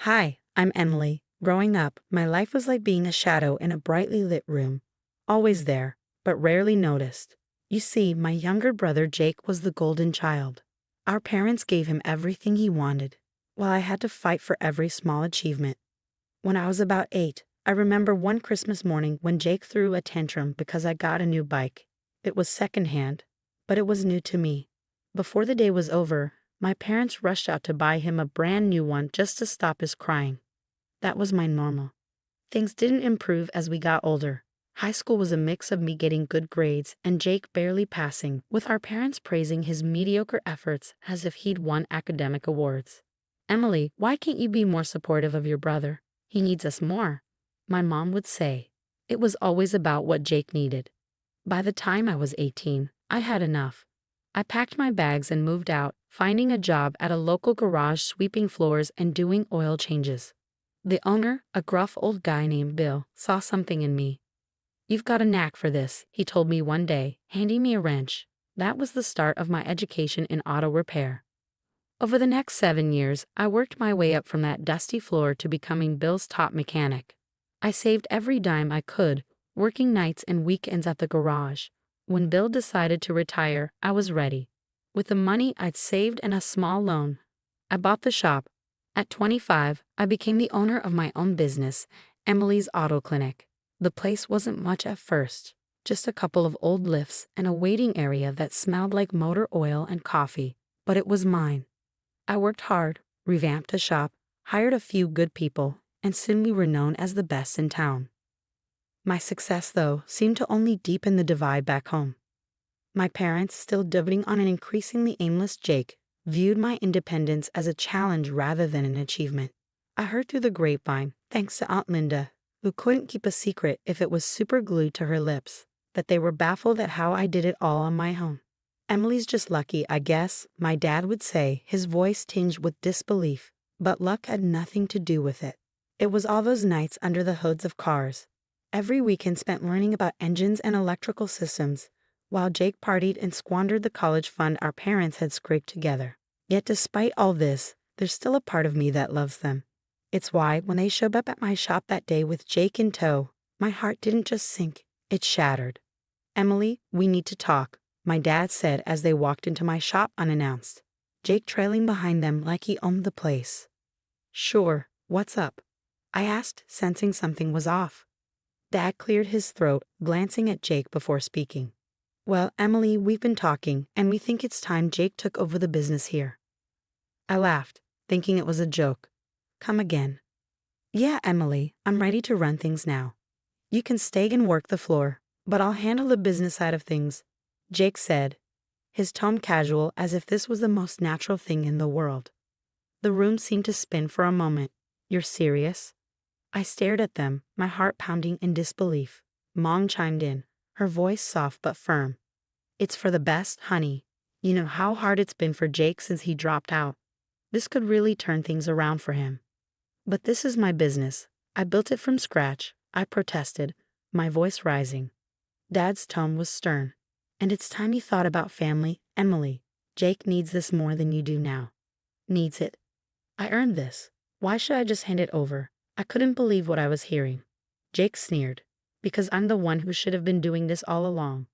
Hi, I'm Emily. Growing up, my life was like being a shadow in a brightly lit room. Always there, but rarely noticed. You see, my younger brother Jake was the golden child. Our parents gave him everything he wanted, while I had to fight for every small achievement. When I was about 8, I remember one Christmas morning when Jake threw a tantrum because I got a new bike. It was secondhand, but it was new to me. Before the day was over, my parents rushed out to buy him a brand new one just to stop his crying. That was my normal. Things didn't improve as we got older. High school was a mix of me getting good grades and Jake barely passing, with our parents praising his mediocre efforts as if he'd won academic awards. Emily, why can't you be more supportive of your brother? He needs us more, my mom would say. It was always about what Jake needed. By the time I was 18, I had enough. I packed my bags and moved out, finding a job at a local garage sweeping floors and doing oil changes. The owner, a gruff old guy named Bill, saw something in me. "You've got a knack for this," he told me one day, handing me a wrench. That was the start of my education in auto repair. Over the next 7 years, I worked my way up from that dusty floor to becoming Bill's top mechanic. I saved every dime I could, working nights and weekends at the garage. When Bill decided to retire, I was ready. With the money I'd saved and a small loan, I bought the shop. At 25, I became the owner of my own business, Emily's Auto Clinic. The place wasn't much at first, just a couple of old lifts and a waiting area that smelled like motor oil and coffee, but it was mine. I worked hard, revamped the shop, hired a few good people, and soon we were known as the best in town. My success, though, seemed to only deepen the divide back home. My parents, still doting on an increasingly aimless Jake, viewed my independence as a challenge rather than an achievement. I heard through the grapevine, thanks to Aunt Linda, who couldn't keep a secret if it was super glued to her lips, that they were baffled at how I did it all on my own. "Emily's just lucky, I guess," my dad would say, his voice tinged with disbelief, but luck had nothing to do with it. It was all those nights under the hoods of cars. Every weekend spent learning about engines and electrical systems, while Jake partied and squandered the college fund our parents had scraped together. Yet despite all this, there's still a part of me that loves them. It's why, when they showed up at my shop that day with Jake in tow, my heart didn't just sink, it shattered. "Emily, we need to talk," my dad said as they walked into my shop unannounced, Jake trailing behind them like he owned the place. "Sure, what's up?" I asked, sensing something was off. Dad cleared his throat, glancing at Jake before speaking. "Well, Emily, we've been talking, and we think it's time Jake took over the business here." I laughed, thinking it was a joke. "Come again." "Yeah, Emily, I'm ready to run things now. You can stay and work the floor, but I'll handle the business side of things," Jake said, his tone casual as if this was the most natural thing in the world. The room seemed to spin for a moment. "You're serious?" I stared at them, my heart pounding in disbelief. Mom chimed in, her voice soft but firm. "It's for the best, honey. You know how hard it's been for Jake since he dropped out. This could really turn things around for him." "But this is my business. I built it from scratch," I protested, my voice rising. Dad's tone was stern. "And it's time you thought about family, Emily. Jake needs this more than you do now." "Needs it? I earned this. Why should I just hand it over?" I couldn't believe what I was hearing. Jake sneered. "Because I'm the one who should have been doing this all along.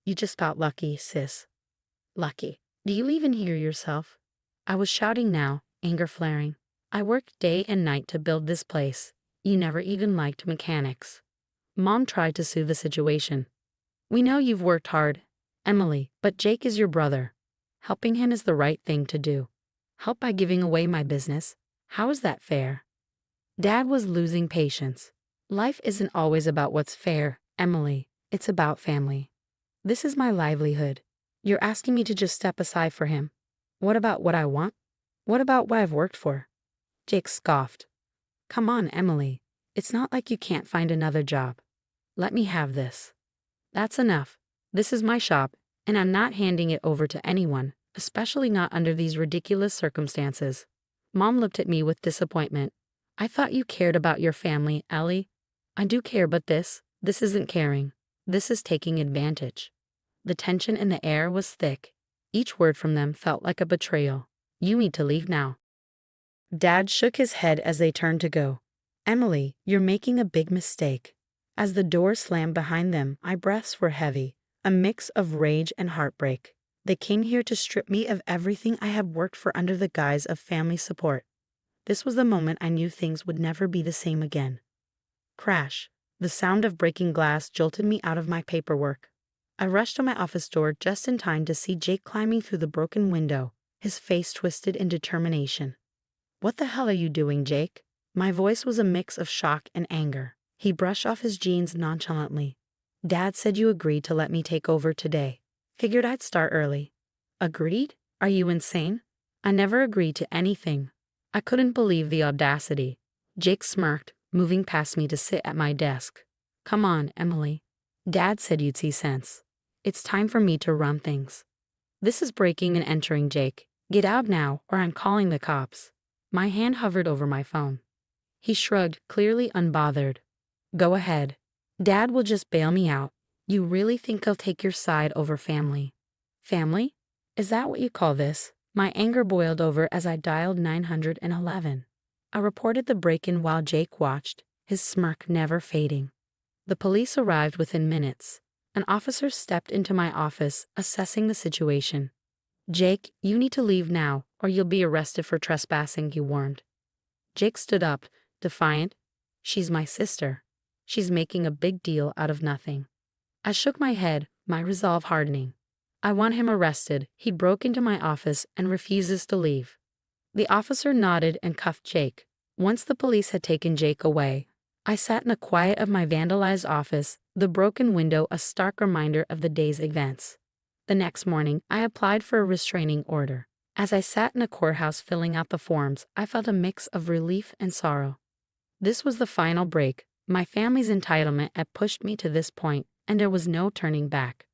You just got lucky, sis." "Lucky? Do you even hear yourself?" I was shouting now, anger flaring. "I worked day and night to build this place. You never even liked mechanics." Mom tried to soothe the situation. "We know you've worked hard, Emily, but Jake is your brother. Helping him is the right thing to do. Help by giving away my business. How is that fair?" Dad was losing patience. "Life isn't always about what's fair, Emily. It's about family. This is my livelihood. You're asking me to just step aside for him. What about what I want? What about what I've worked for?" Jake scoffed. "Come on, Emily. It's not like you can't find another job. Let me have this." "That's enough. This is my shop, and I'm not handing it over to anyone, especially not under these ridiculous circumstances." Mom looked at me with disappointment. "I thought you cared about your family, Ellie." "I do care, but this isn't caring. This is taking advantage." The tension in the air was thick. Each word from them felt like a betrayal. "You need to leave now." Dad shook his head as they turned to go. Emily, you're making a big mistake. As the door slammed behind them, my breaths were heavy, a mix of rage and heartbreak. They came here to strip me of everything I had worked for under the guise of family support. This was the moment I knew things would never be the same again. Crash. The sound of breaking glass jolted me out of my paperwork. I rushed to my office door just in time to see Jake climbing through the broken window, his face twisted in determination. "What the hell are you doing, Jake?" My voice was a mix of shock and anger. He brushed off his jeans nonchalantly. "Dad said you agreed to let me take over today. Figured I'd start early." "Agreed? Are you insane?" "I never agreed to anything." I couldn't believe the audacity. Jake smirked, moving past me to sit at my desk. "Come on, Emily. Dad said you'd see sense. It's time for me to run things." "This is breaking and entering, Jake. Get out now, or I'm calling the cops." My hand hovered over my phone. He shrugged, clearly unbothered. "Go ahead. Dad will just bail me out. You really think I'll take your side over family?" "Family? Is that what you call this?" My anger boiled over as I dialed 911. I reported the break-in while Jake watched, his smirk never fading. The police arrived within minutes. An officer stepped into my office, assessing the situation. "Jake, you need to leave now, or you'll be arrested for trespassing," he warned. Jake stood up, defiant. "She's my sister. She's making a big deal out of nothing." I shook my head, my resolve hardening. "I want him arrested. He broke into my office and refuses to leave." The officer nodded and cuffed Jake. Once the police had taken Jake away, I sat in the quiet of my vandalized office, the broken window a stark reminder of the day's events. The next morning, I applied for a restraining order. As I sat in a courthouse filling out the forms, I felt a mix of relief and sorrow. This was the final break. My family's entitlement had pushed me to this point, and there was no turning back.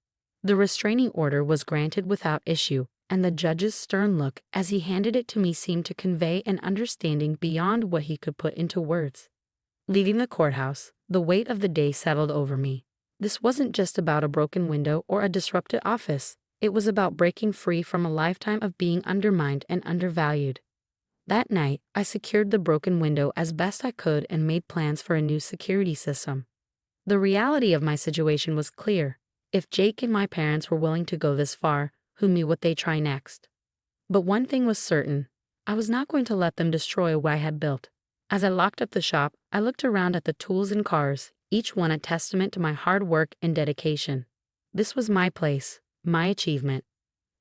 The restraining order was granted without issue, and the judge's stern look as he handed it to me seemed to convey an understanding beyond what he could put into words. Leaving the courthouse, the weight of the day settled over me. This wasn't just about a broken window or a disrupted office. It was about breaking free from a lifetime of being undermined and undervalued. That night, I secured the broken window as best I could and made plans for a new security system. The reality of my situation was clear. If Jake and my parents were willing to go this far, who knew what they'd try next? But one thing was certain. I was not going to let them destroy what I had built. As I locked up the shop, I looked around at the tools and cars, each one a testament to my hard work and dedication. This was my place, my achievement.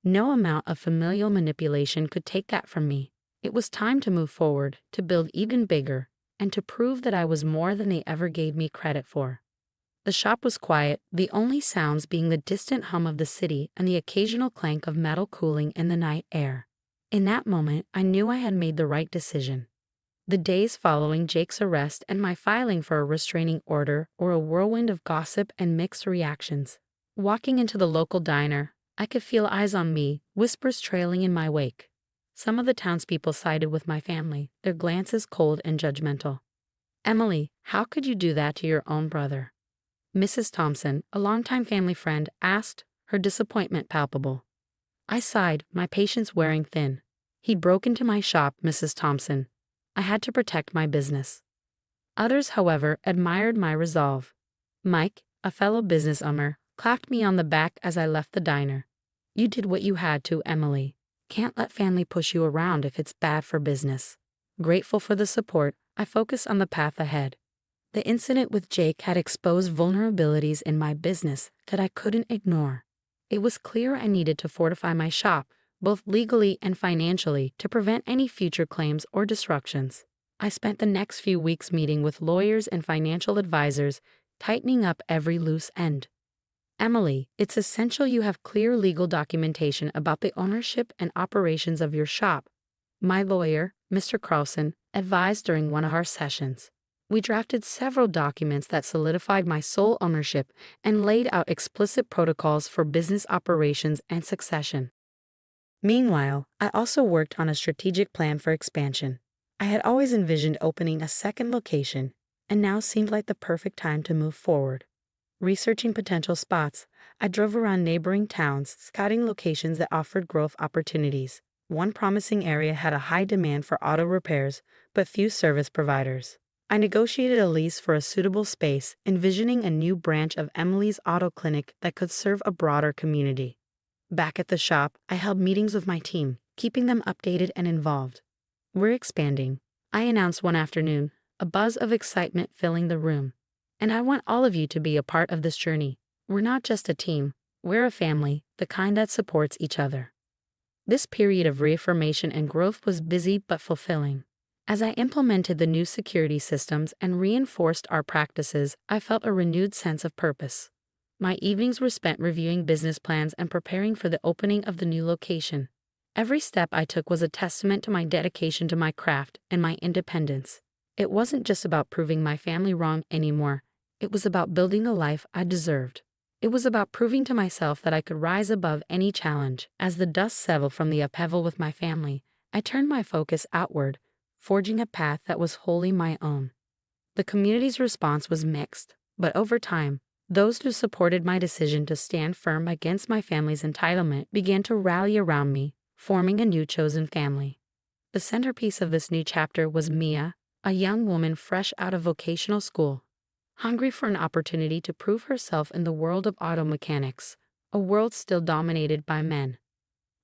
No amount of familial manipulation could take that from me. It was time to move forward, to build even bigger, and to prove that I was more than they ever gave me credit for. The shop was quiet, the only sounds being the distant hum of the city and the occasional clank of metal cooling in the night air. In that moment, I knew I had made the right decision. The days following Jake's arrest and my filing for a restraining order were a whirlwind of gossip and mixed reactions. Walking into the local diner, I could feel eyes on me, whispers trailing in my wake. Some of the townspeople sided with my family, their glances cold and judgmental. "Emily, how could you do that to your own brother?" Mrs. Thompson, a longtime family friend, asked, her disappointment palpable. I sighed, my patience wearing thin. "He broke into my shop, Mrs. Thompson. I had to protect my business." Others, however, admired my resolve. Mike, a fellow business owner, clapped me on the back as I left the diner. "You did what you had to, Emily. Can't let family push you around if it's bad for business." Grateful for the support, I focused on the path ahead. The incident with Jake had exposed vulnerabilities in my business that I couldn't ignore. It was clear I needed to fortify my shop, both legally and financially, to prevent any future claims or disruptions. I spent the next few weeks meeting with lawyers and financial advisors, tightening up every loose end. "Emily, it's essential you have clear legal documentation about the ownership and operations of your shop," my lawyer, Mr. Carlson, advised during one of our sessions. We drafted several documents that solidified my sole ownership and laid out explicit protocols for business operations and succession. Meanwhile, I also worked on a strategic plan for expansion. I had always envisioned opening a second location, and now seemed like the perfect time to move forward. Researching potential spots, I drove around neighboring towns, scouting locations that offered growth opportunities. One promising area had a high demand for auto repairs, but few service providers. I negotiated a lease for a suitable space, envisioning a new branch of Emily's auto clinic that could serve a broader community. Back at the shop, I held meetings with my team, keeping them updated and involved. "We're expanding," I announced one afternoon, a buzz of excitement filling the room. "And I want all of you to be a part of this journey. We're not just a team, we're a family, the kind that supports each other." This period of reaffirmation and growth was busy but fulfilling. As I implemented the new security systems and reinforced our practices, I felt a renewed sense of purpose. My evenings were spent reviewing business plans and preparing for the opening of the new location. Every step I took was a testament to my dedication to my craft and my independence. It wasn't just about proving my family wrong anymore. It was about building a life I deserved. It was about proving to myself that I could rise above any challenge. As the dust settled from the upheaval with my family, I turned my focus outward, forging a path that was wholly my own. The community's response was mixed, but over time, those who supported my decision to stand firm against my family's entitlement began to rally around me, forming a new chosen family. The centerpiece of this new chapter was Mia, a young woman fresh out of vocational school, hungry for an opportunity to prove herself in the world of auto mechanics, a world still dominated by men.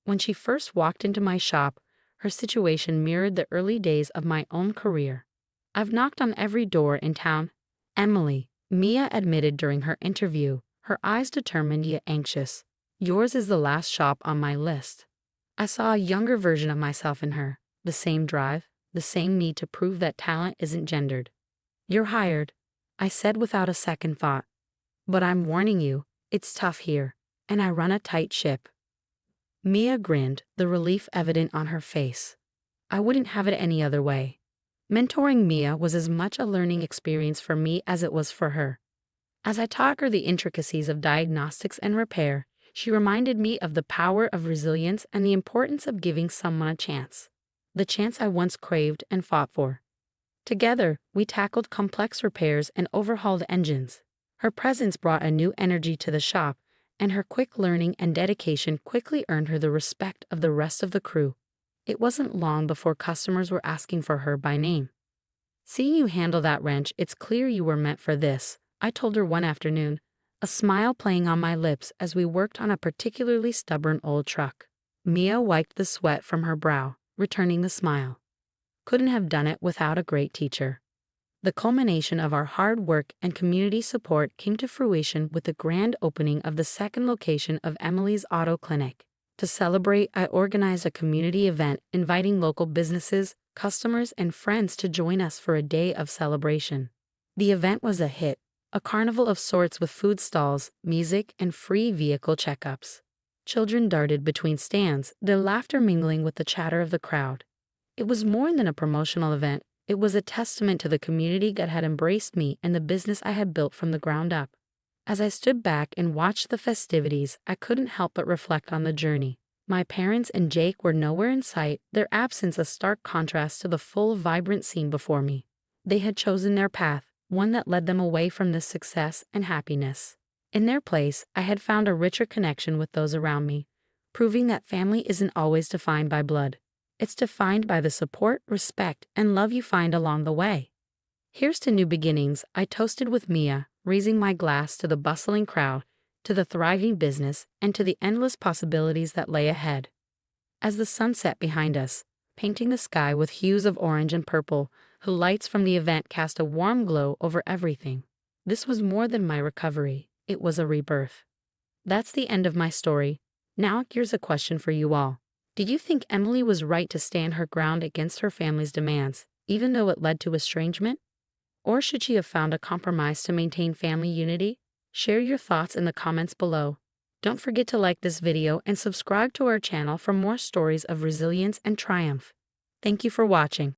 When she first walked into my shop, her situation mirrored the early days of my own career. "I've knocked on every door in town, Emily," Mia admitted during her interview, her eyes determined yet anxious. "Yours is the last shop on my list." I saw a younger version of myself in her, the same drive, the same need to prove that talent isn't gendered. "You're hired," I said without a second thought. "But I'm warning you, it's tough here, and I run a tight ship." Mia grinned, the relief evident on her face. I wouldn't have it any other way. Mentoring Mia was as much a learning experience for me as it was for her. As I taught her the intricacies of diagnostics and repair, she reminded me of the power of resilience and the importance of giving someone a chance. The chance I once craved and fought for. Together, we tackled complex repairs and overhauled engines. Her presence brought a new energy to the shop, and her quick learning and dedication quickly earned her the respect of the rest of the crew. It wasn't long before customers were asking for her by name. "Seeing you handle that wrench, it's clear you were meant for this," I told her one afternoon, a smile playing on my lips as we worked on a particularly stubborn old truck. Mia wiped the sweat from her brow, returning the smile. "Couldn't have done it without a great teacher." The culmination of our hard work and community support came to fruition with the grand opening of the second location of Emily's Auto Clinic. To celebrate, I organized a community event inviting local businesses, customers, and friends to join us for a day of celebration. The event was a hit, a carnival of sorts with food stalls, music, and free vehicle checkups. Children darted between stands, their laughter mingling with the chatter of the crowd. It was more than a promotional event. It was a testament to the community that had embraced me and the business I had built from the ground up. As I stood back and watched the festivities, I couldn't help but reflect on the journey. My parents and Jake were nowhere in sight, their absence a stark contrast to the full, vibrant scene before me. They had chosen their path, one that led them away from this success and happiness. In their place, I had found a richer connection with those around me, proving that family isn't always defined by blood. It's defined by the support, respect, and love you find along the way. Here's to new beginnings, I toasted with Mia, raising my glass to the bustling crowd, to the thriving business, and to the endless possibilities that lay ahead. As the sun set behind us, painting the sky with hues of orange and purple, the lights from the event cast a warm glow over everything. This was more than my recovery, it was a rebirth. That's the end of my story. Now here's a question for you all. Do you think Emily was right to stand her ground against her family's demands, even though it led to estrangement? Or should she have found a compromise to maintain family unity? Share your thoughts in the comments below. Don't forget to like this video and subscribe to our channel for more stories of resilience and triumph. Thank you for watching.